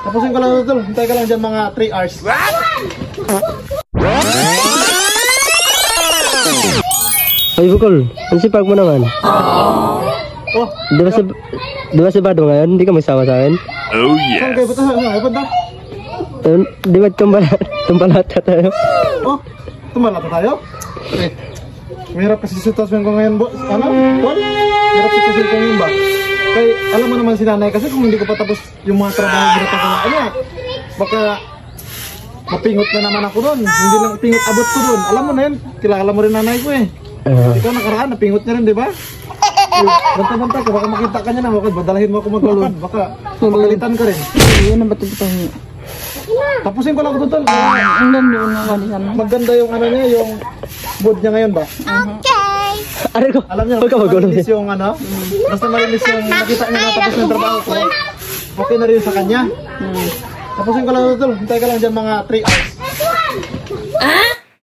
Tapusin ko lang tol. Hintay ka lang dyan mga 3 hours. Ay, Bukol. Ang sipag mo naman. Oh, Di ba si Bado ngayon? Hindi ka magsama sa akin? Oh yes. okay, ba't na? Di ba tumbalata tayo? Oh, tumalata tayo? Eh, mahirap kasi sitwasyon ko ngayon, boss. Ano? What? Mahirap sitwasyon ko ngayon ba? Kaya alam mo naman si nanay kasi kung hindi ko pa tapos yung mga trabaho ko na ano, baka mapingot na naman ako doon. Hindi lang pingot abot ko doon. Alam mo na yun, kilala mo rin nanay ko eh. Ikaw nakaraan, napingot niya rin, di ba? Banta-banta ka, baka makita ka niya na, baka badalahin mo ako magbalon, baka magalitan ka rin. Yan ang batutang niyo. Tapusin ko lang ako doon. Ang ganda yun ang walisan mo. Maganda yung ano niya, yung mood niya ngayon ba? Aray ko. Alam niya, marilis yung ano, basta marilis yung nakita niya na tapos ng trabaho ko. Okay na rin sa kanya. Tapusin ko lang doon, hintay ka lang dyan mga 3 hours.